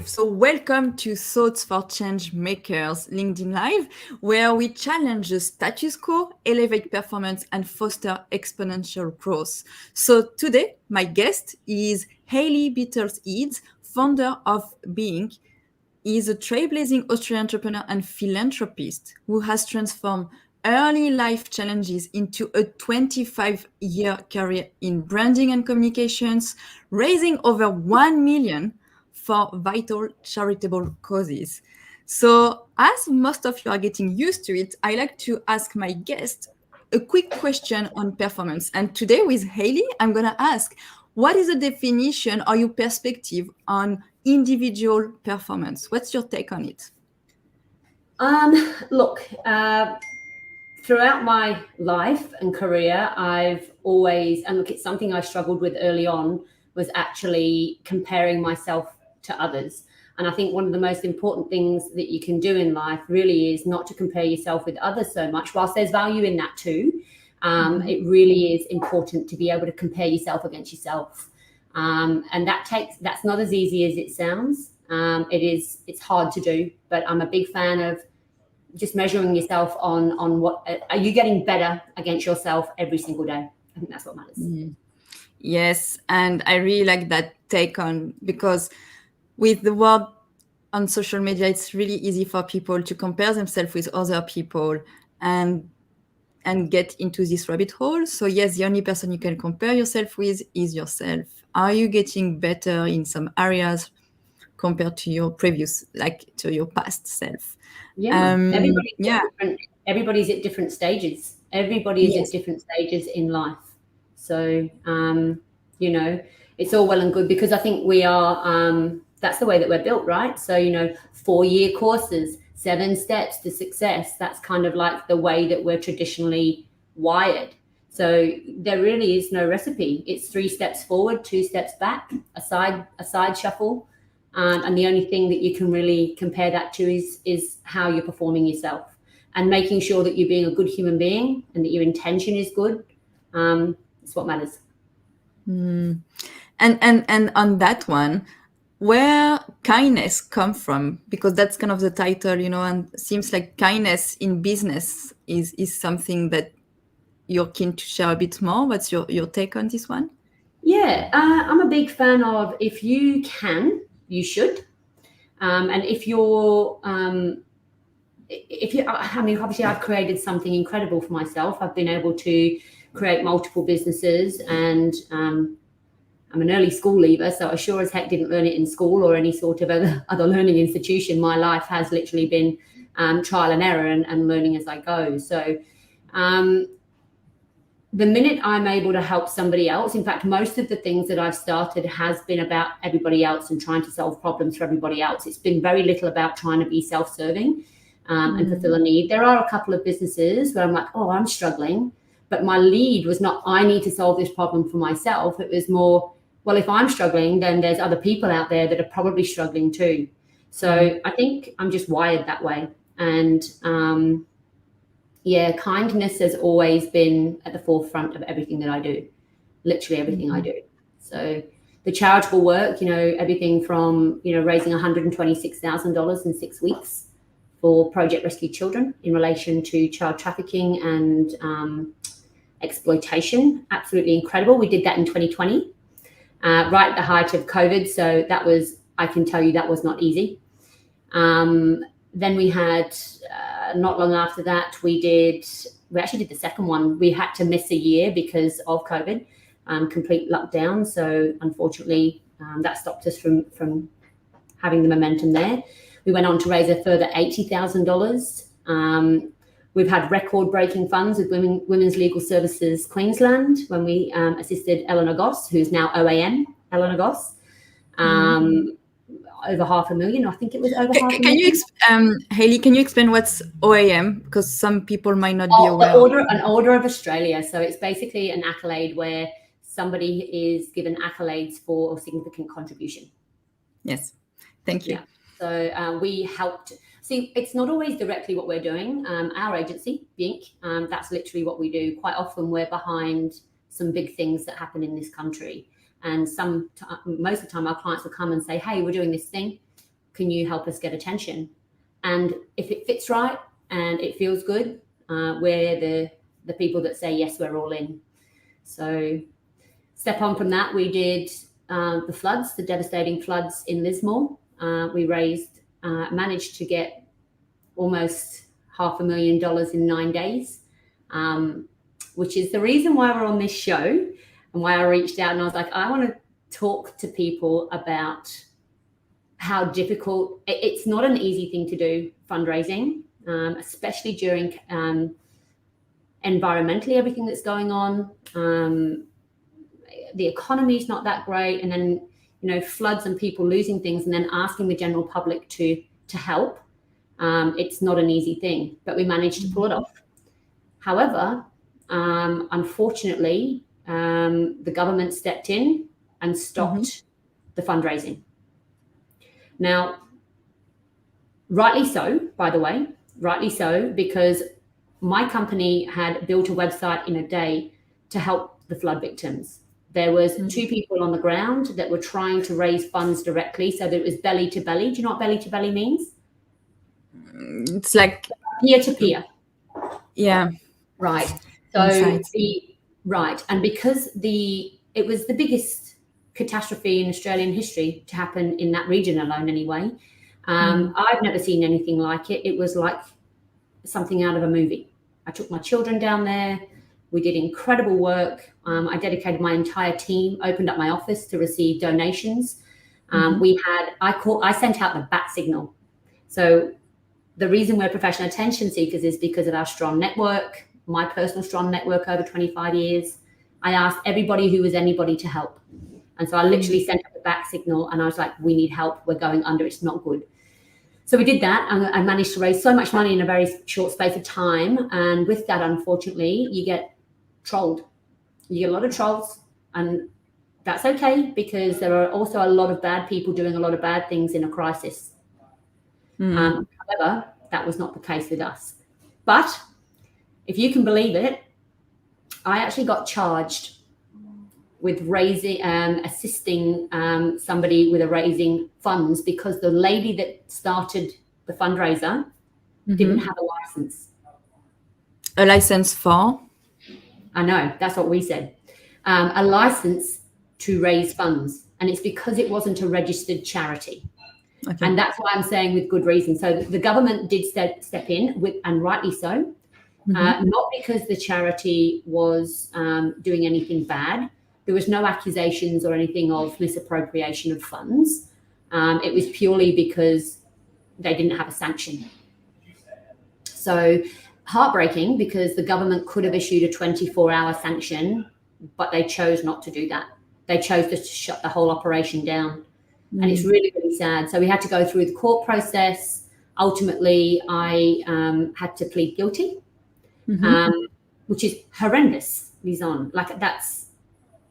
So, welcome to Thoughts for Change Makers LinkedIn Live, where we challenge the status quo, elevate performance, and foster exponential growth. So, today, my guest is Hayley Birtles-Eades, founder of beinc. He is a trailblazing Austrian entrepreneur and philanthropist who has transformed early life challenges into a 25-year career in branding and communications, raising over 1 million for vital charitable causes. So, as most of you are getting used to it, I like to ask my guest a quick question on performance. And today with Hayley, I'm going to ask, what is the definition or your perspective on individual performance? What's your take on it? Look, throughout my life and career, I've always, and look, it's something I struggled with early on, was actually comparing myself to others. And I think one of the most important things that you can do in life really is not to compare yourself with others so much, whilst there's value in that too. It really is important to be able to compare yourself against yourself. And that's not as easy as it sounds. It's hard to do, but I'm a big fan of just measuring yourself on what are you getting better against yourself every single day. I think that's what matters. Yes, and I really like that take on, because with the world on social media, it's really easy for people to compare themselves with other people and get into this rabbit hole. So yes, the only person you can compare yourself with is yourself. Are you getting better in some areas compared to your previous, like to your past self? Yeah. Yeah. Everybody's at different stages. Everybody is Yes. at different stages in life. So it's all well and good, because I think we are that's the way that we're built, right? So 4-year courses, 7 steps to success. That's kind of like the way that we're traditionally wired. So there really is no recipe. It's 3 steps forward, 2 steps back, a side shuffle. And the only thing that you can really compare that to is how you're performing yourself, and making sure that you're being a good human being and that your intention is good. It's what matters. And on that one, where kindness come from? Because that's kind of the title, and seems like kindness in business is something that you're keen to share a bit more. What's your take on this one? Yeah, I'm a big fan of, if you can, you should. And if you, I mean, obviously I've created something incredible for myself. I've been able to create multiple businesses, and I'm an early school leaver, so I sure as heck didn't learn it in school or any sort of other learning institution. My life has literally been trial and error and learning as I go. So the minute I'm able to help somebody else, in fact, most of the things that I've started has been about everybody else and trying to solve problems for everybody else. It's been very little about trying to be self-serving and fulfill a need. There are a couple of businesses where I'm like, oh, I'm struggling. But my lead was not, I need to solve this problem for myself. It was more, well, if I'm struggling, then there's other people out there that are probably struggling too. So I think I'm just wired that way. And kindness has always been at the forefront of everything that I do, literally everything I do. So the charitable work, everything from, raising $126,000 in 6 weeks for Project Rescue Children in relation to child trafficking and exploitation. Absolutely incredible. We did that in 2020, right at the height of COVID. So that was, I can tell you, that was not easy. Then we had, not long after that, we actually did the second one. We had to miss a year because of COVID, complete lockdown. So unfortunately, that stopped us from having the momentum there. We went on to raise a further $80,000. We've had record-breaking funds with Women's Legal Services Queensland when we assisted Eleanor Goss, who's now OAM, Eleanor Goss. Over $500,000. I think it was over $500,000. Hayley, can you explain what's OAM? Because some people might not be aware. An Order of Australia. So it's basically an accolade where somebody is given accolades for significant contribution. Yes, thank you. Yeah. So we helped. See, it's not always directly what we're doing. Our agency, beinc, that's literally what we do. Quite often we're behind some big things that happen in this country. And most of the time our clients will come and say, hey, we're doing this thing. can you help us get attention? And if it fits right and it feels good, we're the people that say, yes, we're all in. So step on from that, we did the floods, the devastating floods in Lismore. We managed to get almost $500,000 in 9 days, which is the reason why we're on this show and why I reached out and I was like, I want to talk to people about how difficult, it's not an easy thing to do, fundraising, especially during environmentally everything that's going on. The economy is not that great, and then floods and people losing things, and then asking the general public to help. It's not an easy thing, but we managed to pull it off. However, unfortunately, the government stepped in and stopped the fundraising. Now, rightly so, by the way, because my company had built a website in a day to help the flood victims. There was 2 people on the ground that were trying to raise funds directly, so that it was belly to belly. Do you know what belly to belly means? It's like peer to peer. Yeah. Right. So and because it was the biggest catastrophe in Australian history to happen in that region alone anyway. I've never seen anything like it. It was like something out of a movie. I took my children down there. We did incredible work. I dedicated my entire team, opened up my office to receive donations. I sent out the bat signal. So the reason we're professional attention seekers is because of our strong network, my personal strong network over 25 years. I asked everybody who was anybody to help. And so I literally sent up the bat signal and I was like, we need help. We're going under. It's not good. So we did that, and I managed to raise so much money in a very short space of time. And with that, unfortunately, you get trolled. You get a lot of trolls, and that's okay, because there are also a lot of bad people doing a lot of bad things in a crisis. However, that was not the case with us. But if you can believe it, I actually got charged with assisting somebody with raising funds, because the lady that started the fundraiser didn't have a license. A license for? I know, that's what we said. A license to raise funds. And it's because it wasn't a registered charity. Okay. And that's why I'm saying with good reason. So the government did step in, and rightly so, not because the charity was doing anything bad. There was no accusations or anything of misappropriation of funds. It was purely because they didn't have a sanction. So heartbreaking, because the government could have issued a 24-hour sanction, but they chose not to do that. They chose to shut the whole operation down. And it's really, really sad. So we had to go through the court process. Ultimately, I had to plead guilty, which is horrendous, Lizon. Like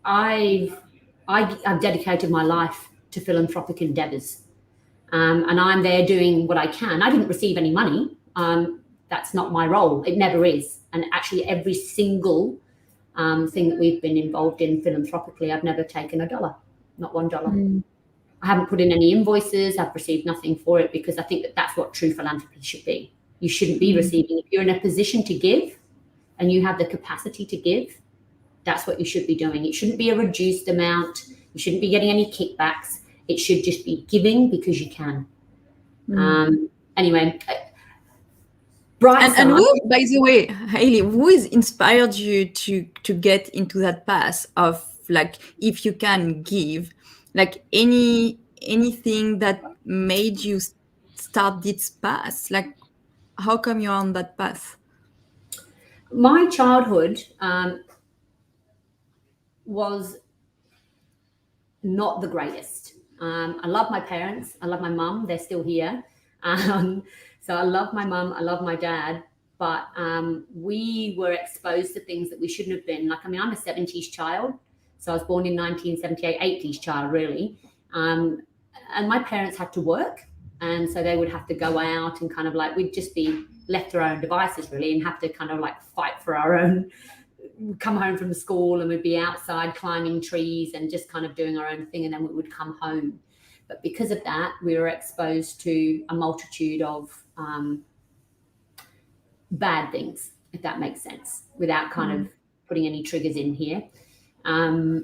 I've dedicated my life to philanthropic endeavors, and I'm there doing what I can. I didn't receive any money. That's not my role. It never is. And actually every single thing that we've been involved in philanthropically, I've never taken $1, not $1. I haven't put in any invoices. I've received nothing for it, because I think that that's what true philanthropy should be. You shouldn't be receiving. If you're in a position to give and you have the capacity to give, that's what you should be doing. It shouldn't be a reduced amount. You shouldn't be getting any kickbacks. It should just be giving because you can. Anyway, and who, by the way, Hayley, who has inspired you to get into that path of, like, if you can give, like anything that made you start this path? Like, how come you're on that path? My childhood was not the greatest. I love my parents. I love my mum. They're still here. So I love my mum. I love my dad. But we were exposed to things that we shouldn't have been. Like, I mean, I'm a 70s child. So I was born in 1978, 80s child, really. And my parents had to work. And so they would have to go out and kind of like, we'd just be left to our own devices, really, and have to kind of like fight for our own. Come home from school and we'd be outside climbing trees and just kind of doing our own thing, and then we would come home. But because of that, we were exposed to a multitude of bad things, if that makes sense, without kind of putting any triggers in here. So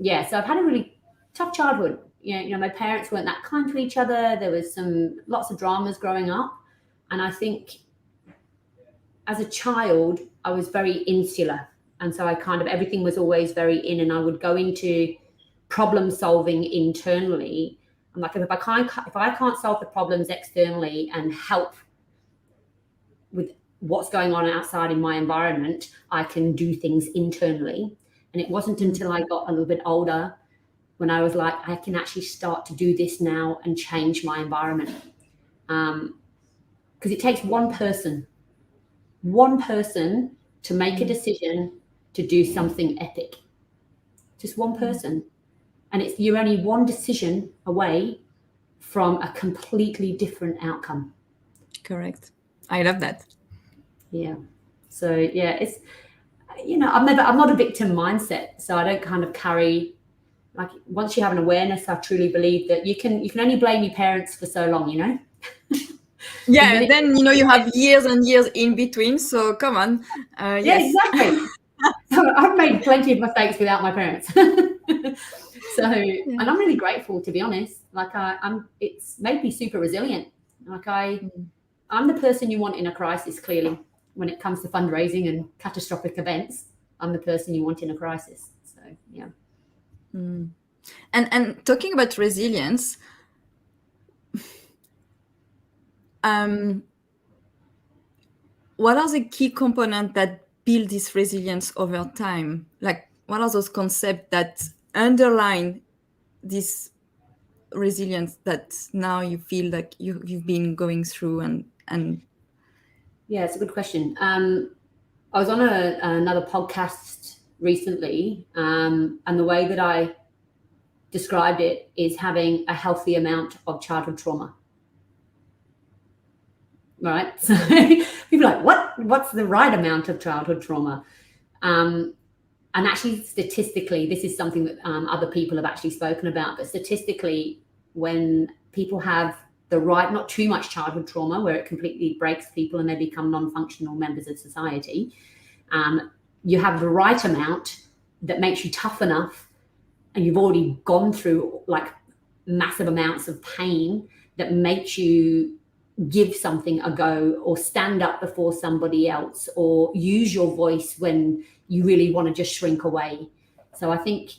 I've had a really tough childhood. You know, my parents weren't that kind to each other. There was lots of dramas growing up. And I think as a child, I was very insular. And so I kind of, everything was always very in, and I would go into problem solving internally. I'm like, if I can't solve the problems externally and help with what's going on outside in my environment, I can do things internally. And it wasn't until I got a little bit older when I was like, I can actually start to do this now and change my environment. Because it takes one person to make a decision to do something epic. Just one person. And you're only one decision away from a completely different outcome. Correct. I love that. Yeah. So yeah, it's, you know, I'm not a victim mindset. So I don't kind of carry, like, once you have an awareness, I truly believe that you can only blame your parents for so long, you know? Yeah, and then, you know, you have years and years in between. So come on. Yeah, Yes. exactly. So I've made plenty of mistakes without my parents. So, and I'm really grateful, to be honest. Like it's made me super resilient. Like I'm the person you want in a crisis, clearly. When it comes to fundraising and catastrophic events, I'm the person you want in a crisis. So, yeah. And talking about resilience, what are the key components that build this resilience over time? Like, what are those concepts that underline this resilience that now you feel like you've been going through and Yeah, it's a good question. I was on another podcast recently, and the way that I described it is having a healthy amount of childhood trauma. Right? So people are like, what's the right amount of childhood trauma? And actually, statistically, this is something that other people have actually spoken about, but statistically, when people have the right, not too much childhood trauma where it completely breaks people and they become non-functional members of society, you have the right amount that makes you tough enough, and you've already gone through like massive amounts of pain that makes you give something a go, or stand up before somebody else, or use your voice when you really want to just shrink away. So I think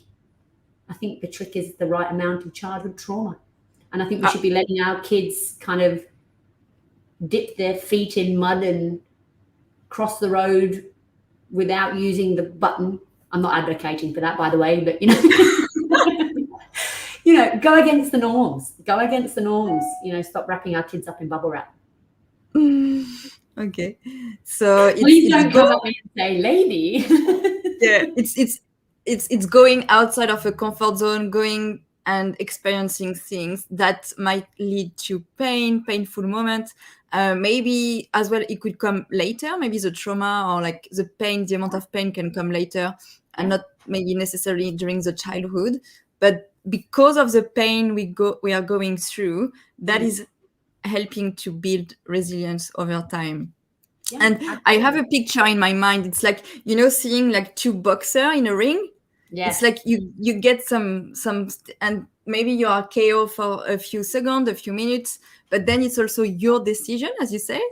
the trick is the right amount of childhood trauma. And I think we should be letting our kids kind of dip their feet in mud and cross the road without using the button. I'm not advocating for that, by the way, but you know, go against the norms. You know, stop wrapping our kids up in bubble wrap. Okay, so Please don't come at me and say, lady. Yeah, it's going outside of a comfort zone, going and experiencing things that might lead to painful moments. Maybe as well, it could come later. Maybe the trauma or like the pain, the amount of pain can come later, and not maybe necessarily during the childhood. But because of the pain we are going through, that is helping to build resilience over time. Yeah, and absolutely. I have a picture in my mind. It's like, you know, seeing like two boxers in a ring. Yes. It's like you get some, and maybe you are KO for a few seconds, a few minutes, but then it's also your decision, as you say,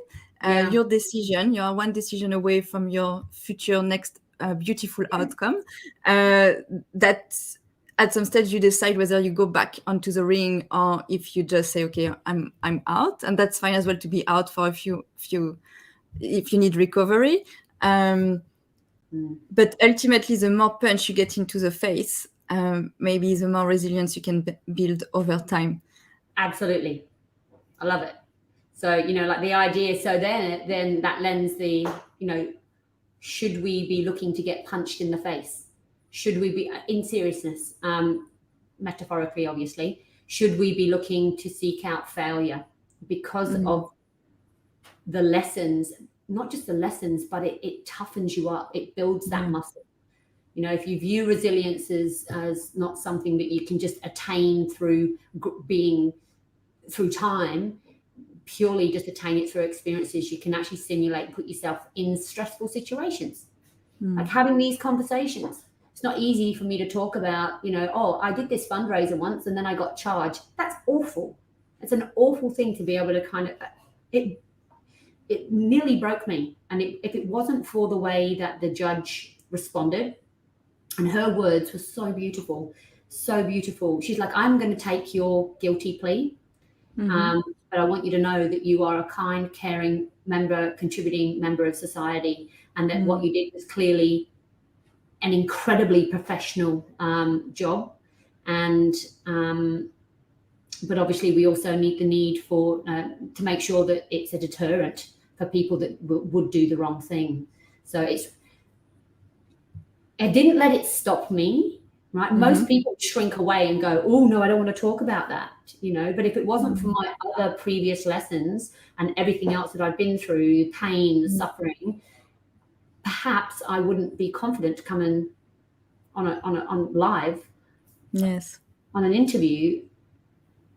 your decision. You are one decision away from your future next beautiful outcome. That at some stage you decide whether you go back onto the ring or if you just say, okay, I'm out, and that's fine as well to be out for a few if you need recovery. But ultimately, the more punch you get into the face, maybe the more resilience you can build over time. Absolutely. I love it. So, you know, like the idea, so then that lends the, you know, should we be looking to get punched in the face? Should we be, in seriousness, metaphorically, obviously, should we be looking to seek out failure because of the lessons? Not just the lessons, but it toughens you up. It builds that muscle. You know, if you view resilience as not something that you can just attain through being through time, purely just attain it through experiences, you can actually simulate and put yourself in stressful situations. Like having these conversations. It's not easy for me to talk about, you know, oh, I did this fundraiser once and then I got charged. That's awful. It's an awful thing to be able to kind of, it nearly broke me. And if it wasn't for the way that the judge responded, and her words were so beautiful, so beautiful. She's like, I'm going to take your guilty plea, but I want you to know that you are a kind, caring member, contributing member of society, and that what you did was clearly an incredibly professional job. And but obviously we also need the need for to make sure that it's a deterrent for people that would do the wrong thing. So I didn't let it stop me, right? Most people shrink away and go, oh no, I don't want to talk about that, you know. But if it wasn't for my other previous lessons and everything else that I've been through, pain, suffering, perhaps I wouldn't be confident to come in on live, on an interview,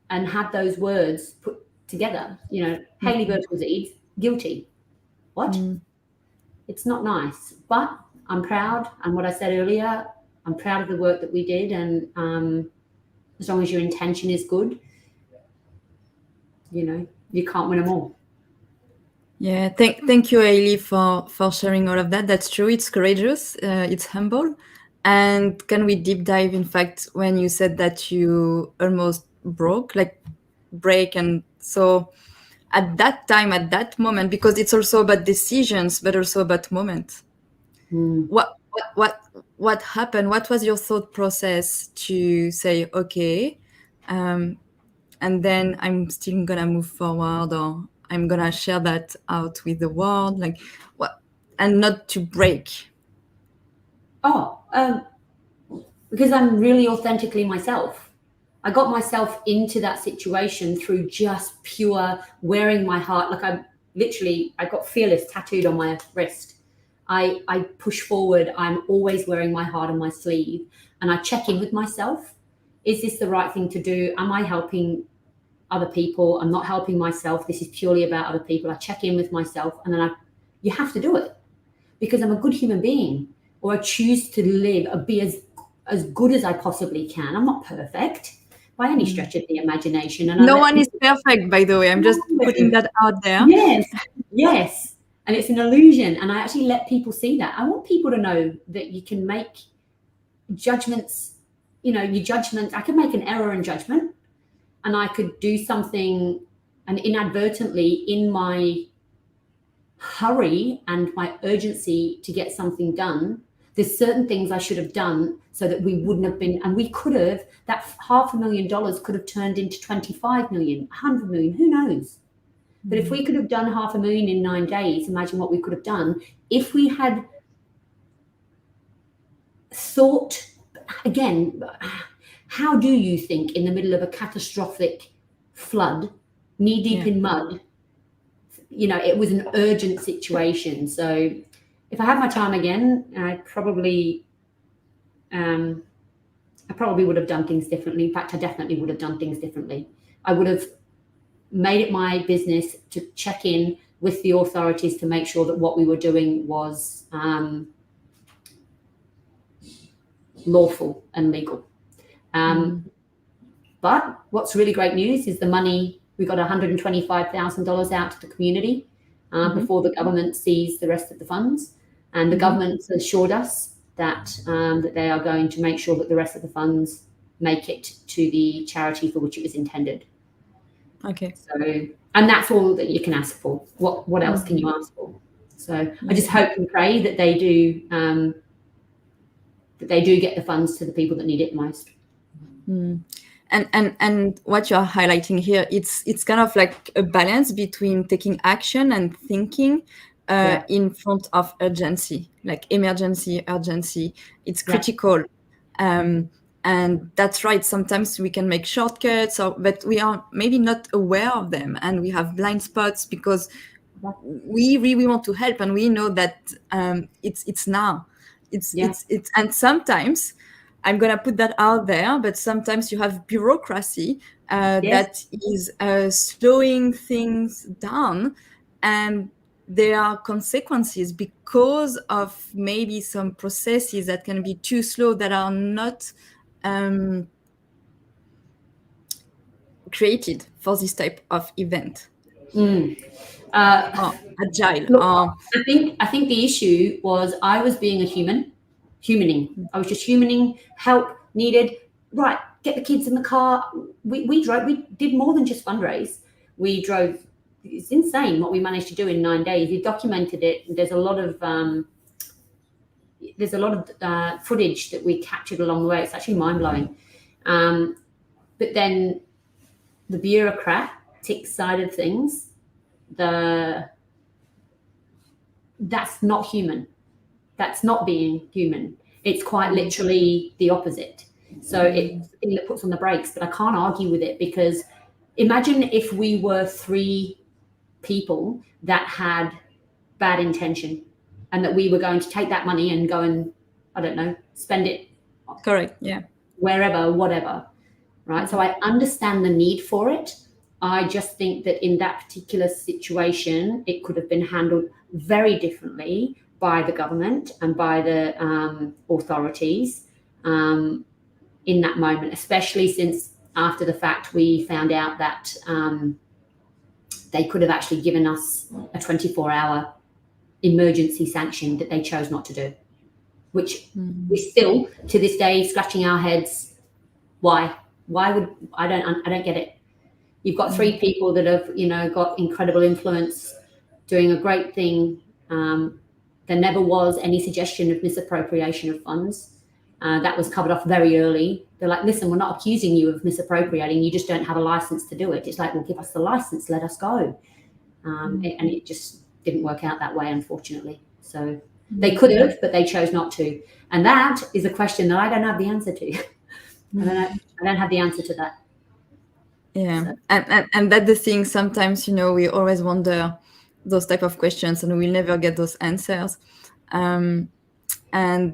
and have those words put together. You know, Hayley Birtles-Eades, guilty. What? It's not nice, but I'm proud. And what I said earlier, I'm proud of the work that we did. And as long as your intention is good, you know, you can't win them all. Yeah, thank you, Hayley, for sharing all of that. That's true. It's courageous. It's humble. And can we deep dive, in fact, when you said that you almost break, and so at that time, at that moment, because it's also about decisions, but also about moment. What happened? What was your thought process to say, okay, and then I'm still gonna move forward, or I'm gonna share that out with the world, like what, and not to break? Because I'm really authentically myself. I got myself into that situation through just pure wearing my heart. Like I got fearless tattooed on my wrist. I push forward. I'm always wearing my heart on my sleeve, and I check in with myself. Is this the right thing to do? Am I helping other people? I'm not helping myself. This is purely about other people. I check in with myself, and then you have to do it, because I'm a good human being, or I choose to live or be as good as I possibly can. I'm not perfect by any stretch of the imagination. And no one is perfect, by the way. I'm just putting that out there. Yes. And it's an illusion. And I actually let people see that. I want people to know that you can make judgments, you know, your judgment. I could make an error in judgment, and I could do something, and inadvertently, in my hurry and my urgency to get something done, there's certain things I should have done so that we wouldn't have been, and we could have, that $500,000 could have turned into 25 million, 100 million, who knows? But if we could have done 500,000 in 9 days, imagine what we could have done if we had thought, again, how do you think in the middle of a catastrophic flood, knee deep in mud, you know, it was an urgent situation. So if I had my time again, I probably would have done things differently. In fact, I definitely would have done things differently. I would have made it my business to check in with the authorities to make sure that what we were doing was lawful and legal. But what's really great news is the money, we got $125,000 out to the community before the government seized the rest of the funds. And the government assured us that that they are going to make sure that the rest of the funds make it to the charity for which it was intended. Okay. So, and that's all that you can ask for. What else can you ask for? So I just hope and pray that they do get the funds to the people that need it most. And what you're highlighting here, it's kind of like a balance between taking action and thinking in front of urgency, like emergency, urgency. It's critical. And that's right. Sometimes we can make shortcuts, but we are maybe not aware of them, and we have blind spots because we really want to help, and we know that it's now. It's and sometimes I'm gonna put that out there, but sometimes you have bureaucracy that is slowing things down, and there are consequences because of maybe some processes that can be too slow, that are not created for this type of event. Or agile. Look, I think the issue was I was being a humaning. I was just humaning, help needed. Right, get the kids in the car. We drove. We did more than just fundraise. We drove. It's insane what we managed to do in 9 days. We documented it. There's a lot of footage that we captured along the way. It's actually mind blowing. But then the bureaucratic side of things, that's not human. That's not being human. It's quite literally the opposite. So it puts on the brakes, but I can't argue with it, because imagine if we were 3 people that had bad intention, and that we were going to take that money and go and, I don't know, spend it. Correct. Yeah. Wherever, whatever. Right. So I understand the need for it. I just think that in that particular situation, it could have been handled very differently by the government and by the authorities in that moment, especially since after the fact we found out that they could have actually given us a 24-hour emergency sanction that they chose not to do, which we're still to this day scratching our heads. Why would I don't get it. You've got 3 people that have, got incredible influence, doing a great thing. There never was any suggestion of misappropriation of funds. That was covered off very early. They're like, listen, we're not accusing you of misappropriating. You just don't have a license to do it. It's like, well, give us the license, let us go. And it just didn't work out that way, unfortunately. So they could have, but they chose not to. And that is a question that I don't have the answer to. I don't have the answer to that. Yeah. So. And that's the thing. Sometimes, we always wonder those type of questions, and we'll never get those answers. And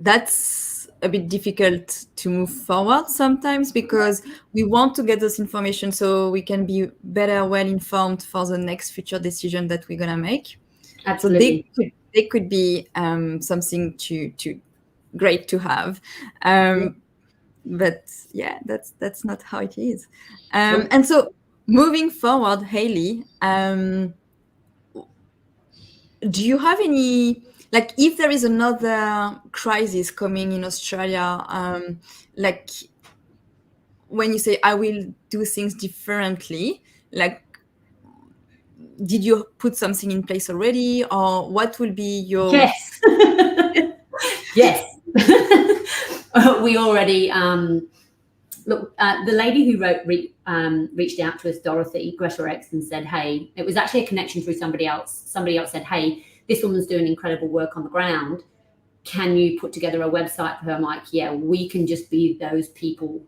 that's a bit difficult to move forward sometimes, because we want to get those information so we can be better, well informed for the next future decision that we're gonna make. Absolutely. So they could be something to great to have. But yeah, that's not how it is. And so moving forward, Hayley, do you have any, like, if there is another crisis coming in Australia, like when you say I will do things differently, like, did you put something in place already, or what will be your... Yes. Yes. We already look. The lady who reached out to us, Dorothy Gretor-X, and said, "Hey," it was actually a connection through somebody else. Somebody else said, "Hey, this woman's doing incredible work on the ground. Can you put together a website for her?" I'm like, "Yeah, we can just be those people.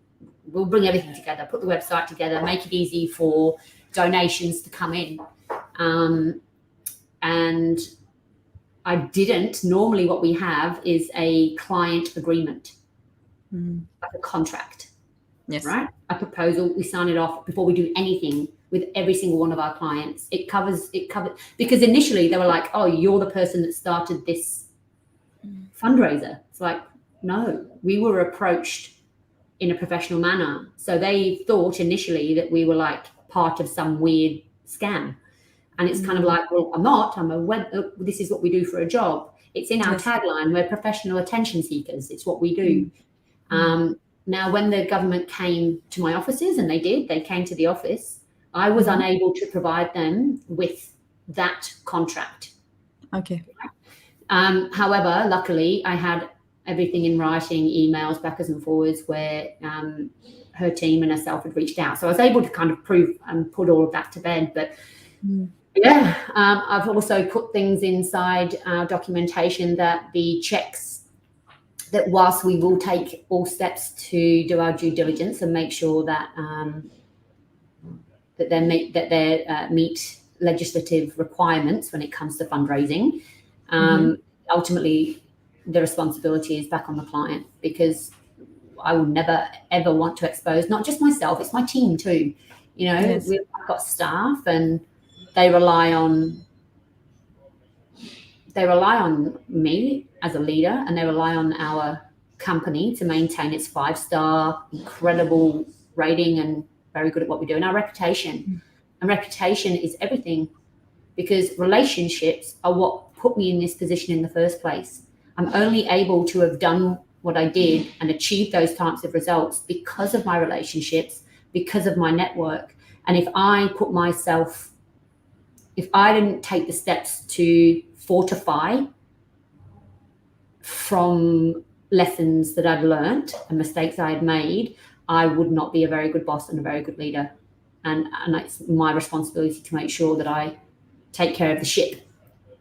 We'll bring everything together, put the website together, make it easy for donations to come in." And I didn't. Normally what we have is a client agreement, like a contract. Yes. Right? A proposal. We sign it off before we do anything with every single one of our clients. It covers, because initially they were like, "Oh, you're the person that started this fundraiser." It's like, no, we were approached in a professional manner. So they thought initially that we were like part of some weird scam. And it's kind of like, well, I'm not. This is what we do for a job. It's in our tagline. We're professional attention seekers. It's what we do. Now, when the government came to my offices, and they came to the office, I was unable to provide them with that contract. Okay. However, luckily, I had everything in writing, emails backwards and forwards, where her team and herself had reached out. So I was able to kind of prove and put all of that to bed. But yeah, I've also put things inside our documentation that the checks, that whilst we will take all steps to do our due diligence and make sure that they meet legislative requirements when it comes to fundraising, ultimately the responsibility is back on the client, because I will never ever want to expose not just myself, it's my team too. Yes. I've got staff, and they rely on me as a leader, and they rely on our company to maintain its 5-star incredible rating and very good at what we do, and our reputation. And reputation is everything, because relationships are what put me in this position in the first place. I'm only able to have done what I did and achieved those types of results because of my relationships, because of my network. And if I didn't take the steps to fortify from lessons that I'd learned and mistakes I had made, I would not be a very good boss and a very good leader. And it's my responsibility to make sure that I take care of the ship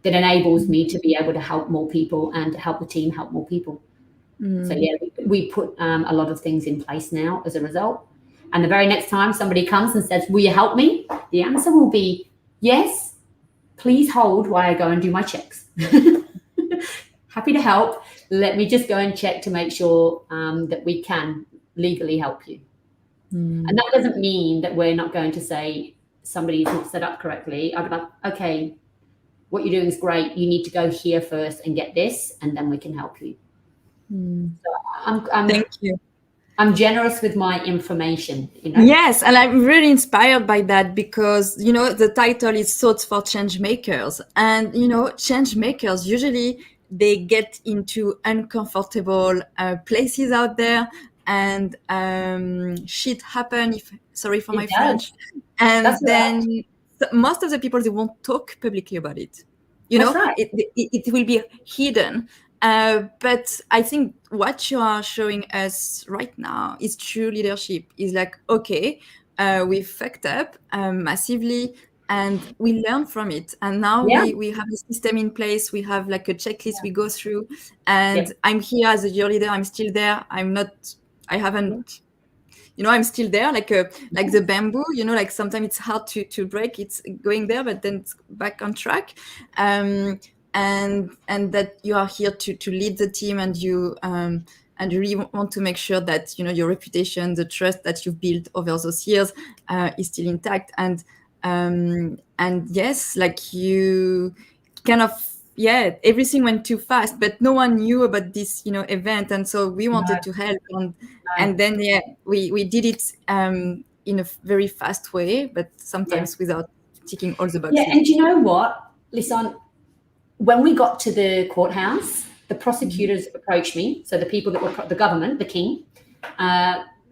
that enables me to be able to help more people and to help the team help more people. So yeah, we put a lot of things in place now as a result. And the very next time somebody comes and says, will you help me? The answer will be, yes, please hold while I go and do my checks. Happy to help. Let me just go and check to make sure that we can legally help you. And that doesn't mean that we're not going to say somebody's not set up correctly. I'd be like, okay, what you're doing is great. You need to go here first and get this, and then we can help you. So Thank you. I'm generous with my information. Yes, and I'm really inspired by that, because the title is Thoughts for Change Makers, and change makers usually they get into uncomfortable places out there, and shit happen. Sorry for my French. And That's then right. Most of the people, they won't talk publicly about it. That's right. It will be hidden. But I think what you are showing us right now is true leadership. Is like, okay, we fucked up massively, and we learn from it. And now we have a system in place. We have like a checklist we go through. And I'm here as a year leader. I'm still there. I'm still there, like the bamboo, like sometimes it's hard to break. It's going there, but then it's back on track. And that you are here to lead the team, and you really want to make sure that your reputation, the trust that you've built over those years, is still intact. And yes, like you kind of everything went too fast, but no one knew about this event, and so we wanted to help. And then we did it in a very fast way, but sometimes without ticking all the boxes. Yeah, and you know what, listen, when we got to the courthouse, the prosecutors approached me. So the people that were the government, the king,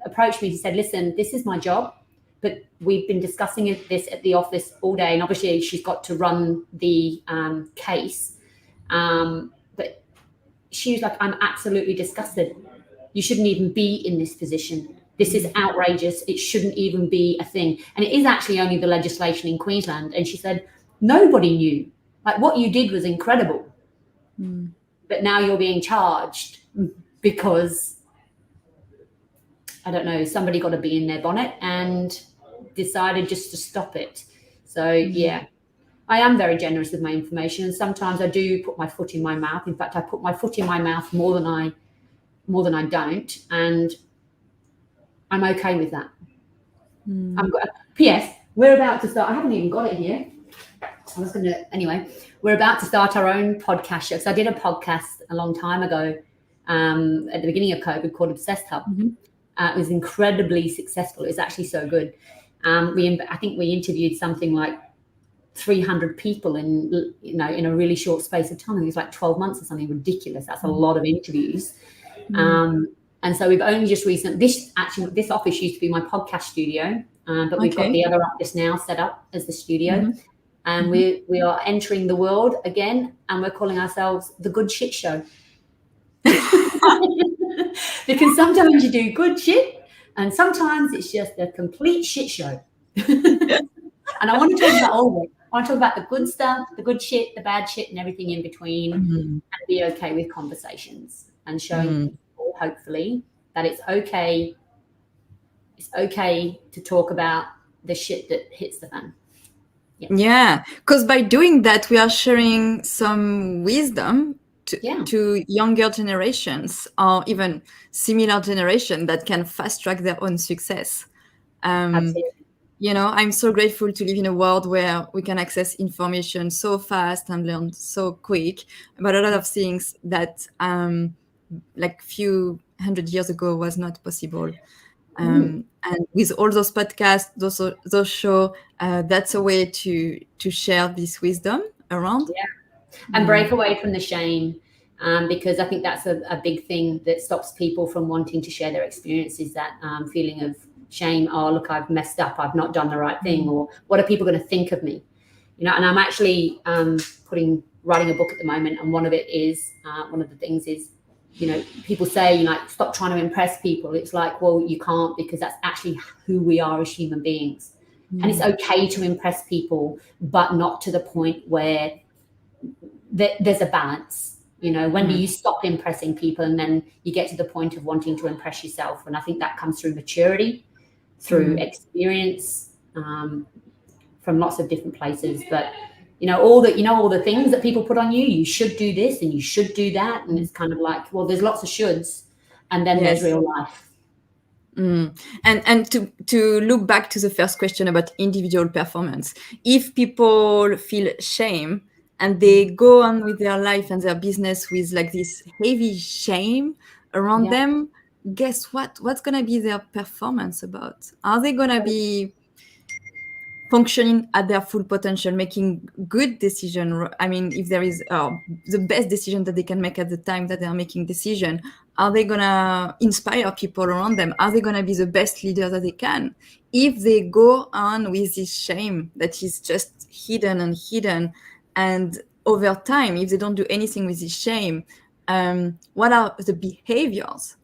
approached me and said, listen, this is my job, but we've been discussing this at the office all day. And obviously she's got to run the case. But she was like, I'm absolutely disgusted. You shouldn't even be in this position. This is outrageous. It shouldn't even be a thing. And it is actually only the legislation in Queensland. And she said, nobody knew. Like, what you did was incredible. But now you're being charged because, I don't know, somebody got a bee in their bonnet and decided just to stop it. So, yeah, I am very generous with my information. And sometimes I do put my foot in my mouth. In fact, I put my foot in my mouth more than I don't. And I'm okay with that. P.S. We're about to start. I haven't even got it here. Anyway, we're about to start our own podcast show. So I did a podcast a long time ago at the beginning of COVID called Obsessed Hub. It was incredibly successful. It was actually so good. I think we interviewed something like 300 people in a really short space of time. It was like 12 months or something ridiculous. That's a lot of interviews. And so we've only just this office used to be my podcast studio, but we've got the other office now set up as the studio. And we are entering the world again, and we're calling ourselves the Good Shit Show. Because sometimes you do good shit, and sometimes it's just a complete shit show. And I want to talk about all of it. I want to talk about the good stuff, the good shit, the bad shit, and everything in between, and be okay with conversations and showing people, hopefully, that it's okay. It's okay to talk about the shit that hits the fan. Yeah, because by doing that, we are sharing some wisdom to younger generations or even similar generation that can fast track their own success. Absolutely. I'm so grateful to live in a world where we can access information so fast and learn so quick about a lot of things that like few hundred years ago was not possible. And with all those podcasts, those show, that's a way to share this wisdom around. And break away from the shame, because I think that's a big thing that stops people from wanting to share their experiences, that feeling of shame. Oh, look, I've messed up, I've not done the right thing, or what are people going to think of me? And I'm actually writing a book at the moment, and one of the things is, people say, stop trying to impress people. It's like, well, you can't, because that's actually who we are as human beings. And it's okay to impress people, but not to the point where there's a balance. When do you stop impressing people and then you get to the point of wanting to impress yourself? And I think that comes through maturity, through experience, from lots of different places. But all the things that people put on you, you should do this and you should do that, and it's kind of like, well, there's lots of shoulds, and then there's real life. And to look back to the first question about individual performance, if people feel shame and they go on with their life and their business with like this heavy shame around them, guess what's going to be their performance about? Are they going to be functioning at their full potential, making good decision? I mean, if there is the best decision that they can make at the time that they are making decision, are they going to inspire people around them? Are they going to be the best leader that they can? If they go on with this shame that is just hidden, and over time, if they don't do anything with this shame, what are the behaviors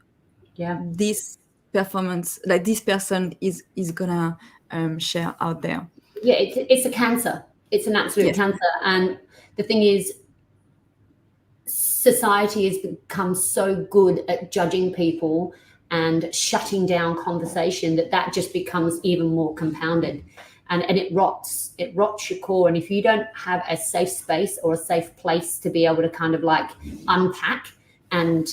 this performance, like this person is gonna share out there? It's a cancer. It's an absolute cancer. And the thing is, society has become so good at judging people and shutting down conversation that just becomes even more compounded, and it rots your core. And if you don't have a safe space or a safe place to be able to kind of like unpack and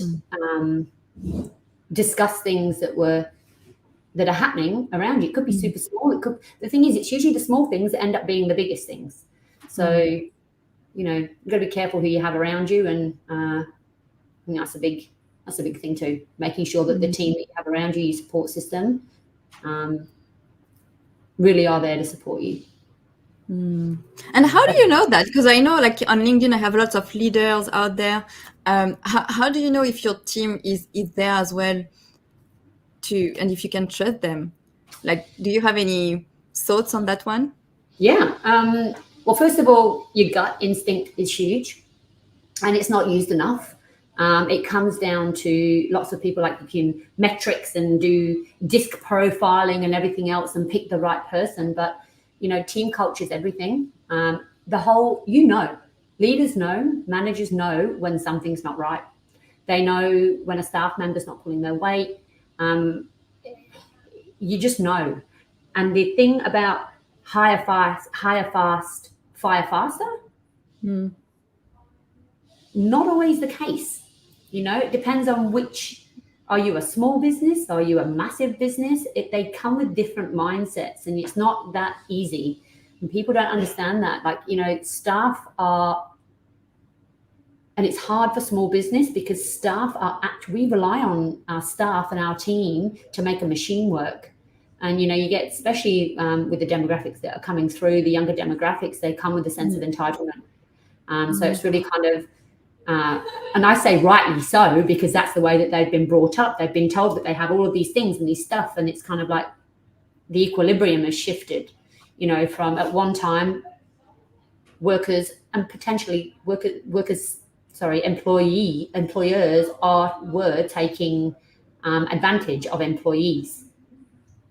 discuss things that are happening around you, it could be super small. The thing is, it's usually the small things that end up being the biggest things. So you've got to be careful who you have around you, and I think that's a big thing too. Making sure that the team that you have around you, your support system, really are there to support you. And how do you know that? Because I know, like on LinkedIn, I have lots of leaders out there. How do you know if your team is there as well, and if you can trust them? Like, do you have any thoughts on that one? Well, first of all, your gut instinct is huge, and it's not used enough. It comes down to lots of people like metrics and do disc profiling and everything else and pick the right person. But, team culture is everything. Leaders know, managers know when something's not right. They know when a staff member's not pulling their weight. You just know. And the thing about hire fast, fire faster, not always the case. It depends on are you a small business? Are you a massive business? They come with different mindsets, and it's not that easy. And people don't understand that. Staff are, and it's hard for small business because we rely on our staff and our team to make a machine work. And, you get, especially with the demographics that are coming through, the younger demographics, they come with a sense of entitlement. So it's really kind of, and I say rightly so, because that's the way that they've been brought up. They've been told that they have all of these things and these stuff, and it's kind of like the equilibrium has shifted, from at one time workers and potentially employers were taking advantage of employees.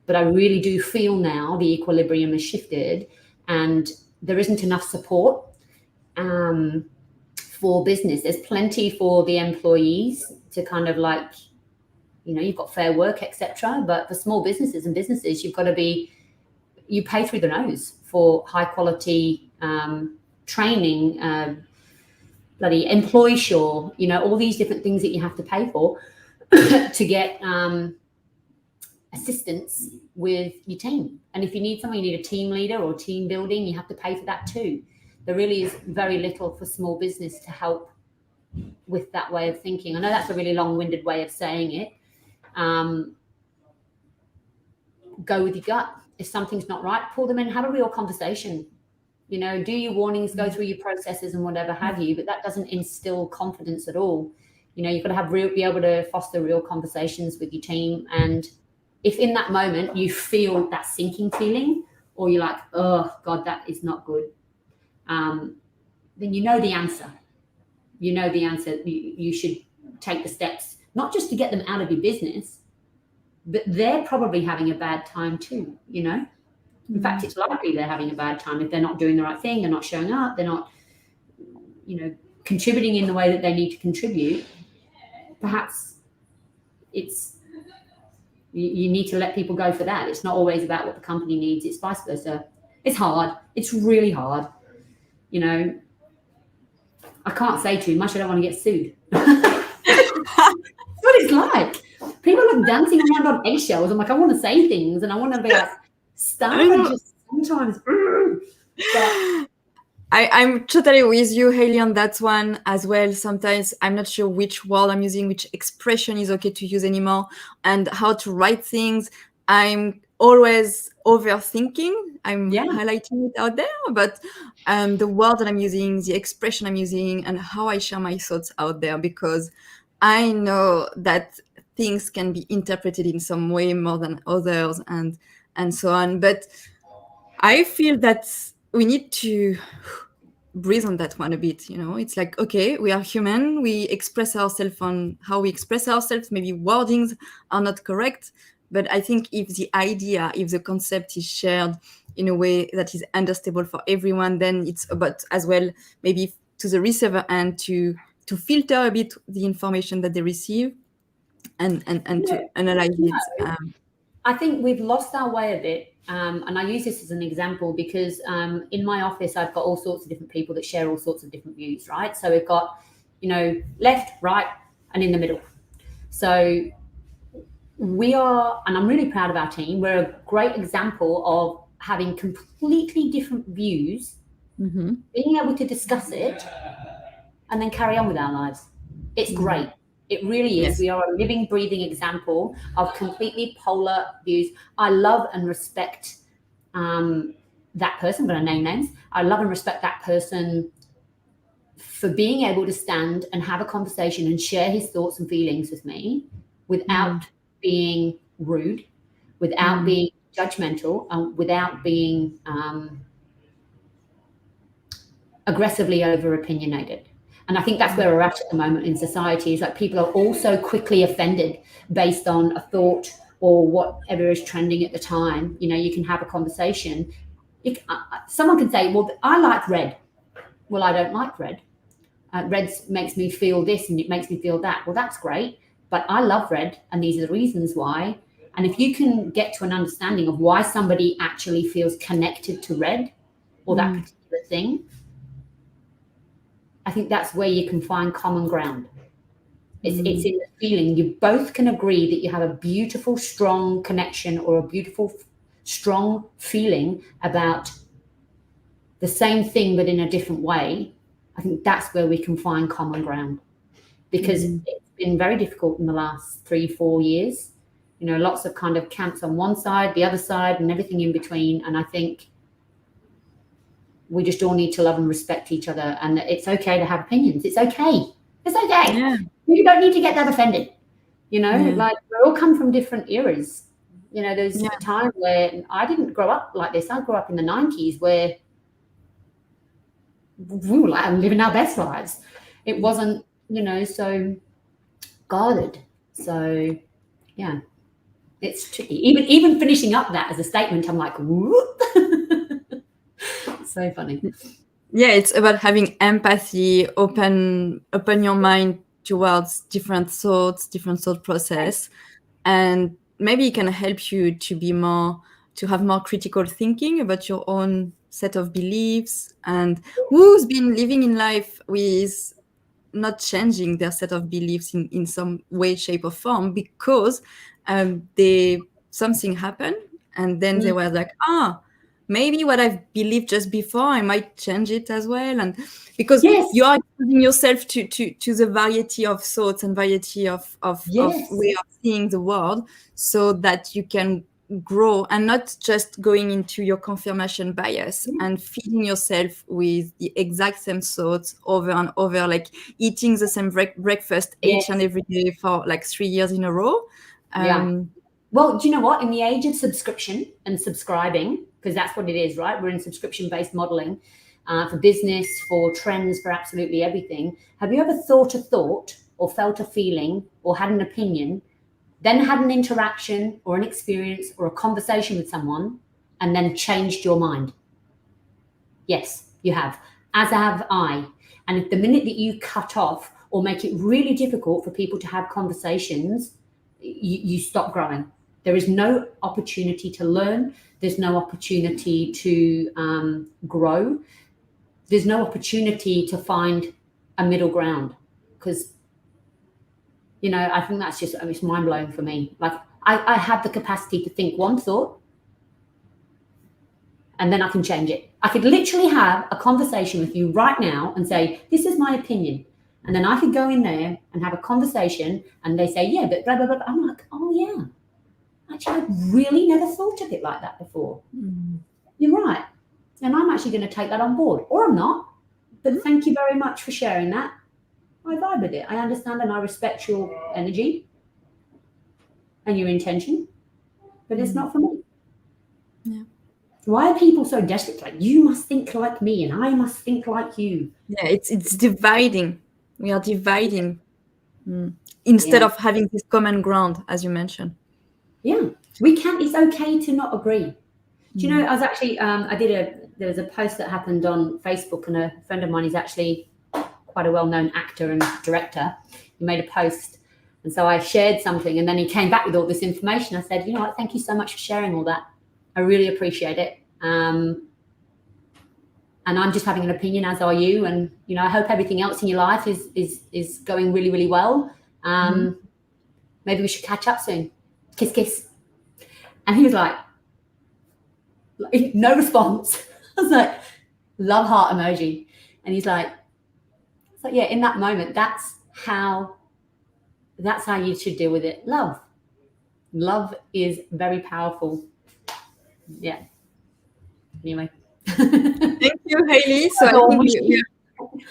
But I really do feel now the equilibrium has shifted, and there isn't enough support for business. There's plenty for the employees to kind of like, you've got fair work, etc. But for small businesses, you've got to you pay through the nose for high quality training, bloody employ sure, all these different things that you have to pay for to get assistance with your team. And if you need someone, you need a team leader or team building, you have to pay for that too. There really is very little for small business to help with that way of thinking. I know that's a really long-winded way of saying it. Go with your gut. If something's not right, pull them in, have a real conversation. Do your warnings, go through your processes and whatever have you, but that doesn't instill confidence at all. You've got to be able to foster real conversations with your team. And if in that moment you feel that sinking feeling, or you're like, oh God, that is not good, then you know the answer. You should take the steps, not just to get them out of your business, but they're probably having a bad time too, In fact, it's likely they're having a bad time if they're not doing the right thing, they're not showing up, they're not, contributing in the way that they need to contribute. Perhaps you need to let people go for that. It's not always about what the company needs. It's vice versa. It's hard. It's really hard. I can't say too much. I don't want to get sued. That's what it's like. People are dancing around on eggshells. I'm like, I want to say things and I want to be like, stop. Just sometimes. But I'm totally with you, Hayley, on that one as well. Sometimes I'm not sure which word I'm using, which expression is okay to use anymore, and how to write things. I'm always overthinking. I'm highlighting it out there, but the word that I'm using, the expression I'm using, and how I share my thoughts out there, because I know that things can be interpreted in some way more than others, and so on. But I feel that we need to breathe on that one a bit. It's like, okay, we are human, we express ourselves on how we express ourselves. Maybe wordings are not correct, but I think if the concept is shared in a way that is understandable for everyone, then it's about as well maybe to the receiver and to filter a bit the information that they receive and to analyze it. I think we've lost our way a bit. And I use this as an example because in my office, I've got all sorts of different people that share all sorts of different views, right? So we've got, left, right, and in the middle. So we are, and I'm really proud of our team, we're a great example of having completely different views, being able to discuss it, and then carry on with our lives. It's great. It really is. Yes. We are a living, breathing example of completely polar views. I love and respect that person, but I name names. I love and respect that person for being able to stand and have a conversation and share his thoughts and feelings with me without being rude, without being judgmental, without being aggressively over-opinionated. And I think that's where we're at the moment in society, is like people are all so quickly offended based on a thought or whatever is trending at the time. You can have a conversation. Someone can say, well, I like red. Well, I don't like red. Red makes me feel this and it makes me feel that. Well, that's great. But I love red and these are the reasons why. And if you can get to an understanding of why somebody actually feels connected to red or that particular thing, I think that's where you can find common ground. It's in the feeling. You both can agree that you have a beautiful, strong connection or a beautiful, strong feeling about the same thing, but in a different way. I think that's where we can find common ground, because it's been very difficult in the last 3-4 years. Lots of kind of camps on one side, the other side, and everything in between. And I think we just all need to love and respect each other, and it's okay to have opinions. It's okay. It's okay. Yeah. You don't need to get that offended. Like we all come from different eras. There's a time where I didn't grow up like this. I grew up in the 90s where we were like living our best lives. It wasn't, so guarded. So yeah, it's tricky. Even finishing up that as a statement, I'm like, whoop. So funny. Yeah, it's about having empathy, open your mind towards different thoughts, different thought process, and maybe it can help you to have more critical thinking about your own set of beliefs, and who's been living in life with not changing their set of beliefs in some way, shape, or form, because something happened, and then they were like, maybe what I've believed just before, I might change it as well. And because you are exposing yourself to the variety of thoughts and variety of way of seeing the world, so that you can grow and not just going into your confirmation bias and feeding yourself with the exact same thoughts over and over, like eating the same breakfast each and every day for like 3 years in a row. Well, do you know what? In the age of subscription and subscribing, because that's what it is, right? We're in subscription-based modeling for business, for trends, for absolutely everything. Have you ever thought a thought or felt a feeling or had an opinion, then had an interaction or an experience or a conversation with someone, and then changed your mind? Yes, you have, as have I. And the minute that you cut off or make it really difficult for people to have conversations, you stop growing. There is no opportunity to learn. There's no opportunity to grow. There's no opportunity to find a middle ground, because, you know, I think that's just, I mean, it's mind blowing for me. Like I have the capacity to think one thought, and then I can change it. I could literally have a conversation with you right now and say, this is my opinion. And then I could go in there and have a conversation, and they say, yeah, but blah, blah, blah. I'm like, oh yeah. Actually, I've really never thought of it like that before. You're right. And I'm actually going to take that on board, or I'm not. But thank you very much for sharing that. I vibe with it. I understand and I respect your energy and your intention, but it's not for me. Yeah. Why are people so desperate? Like, you must think like me and I must think like you. Yeah, it's dividing. We are dividing instead of having this common ground, as you mentioned. Yeah, we can. It's okay to not agree. Do you know, I was actually, there was a post that happened on Facebook, and a friend of mine is actually quite a well-known actor and director. He made a post, and so I shared something, and then he came back with all this information. I said, you know what, thank you so much for sharing all that. I really appreciate it. And I'm just having an opinion, as are you. And, you know, I hope everything else in your life is going really, really well. Maybe we should catch up soon. Kiss, kiss. And he was like, no response. I was like, love heart emoji. And he's like, it's like, yeah, in that moment, that's how you should deal with it. Love is very powerful. Yeah. Anyway. Thank you, Hayley. So I think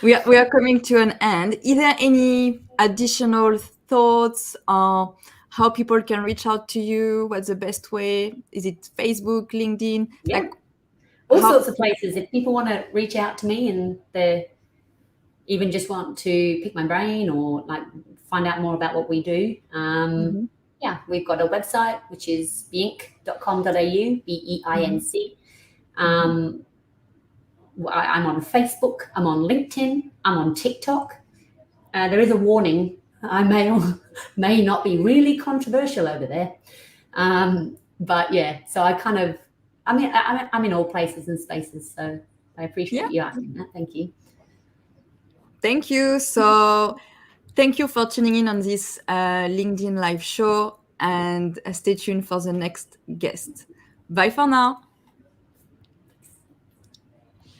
we are coming to an end. Is there any additional thoughts on how people can reach out to you? What's the best way? Is it Facebook, LinkedIn? Yeah. Like, all sorts of places. If people want to reach out to me and they even just want to pick my brain or like find out more about what we do, yeah, we've got a website, which is beinc.com.au, BEINC. I'm on Facebook, I'm on LinkedIn, I'm on TikTok. There is a warning. I may or may not be really controversial over there. But yeah, so I'm in all places and spaces. So I appreciate you asking that. Thank you. Thank you. So thank you for tuning in on this LinkedIn live show, and stay tuned for the next guest. Bye for now.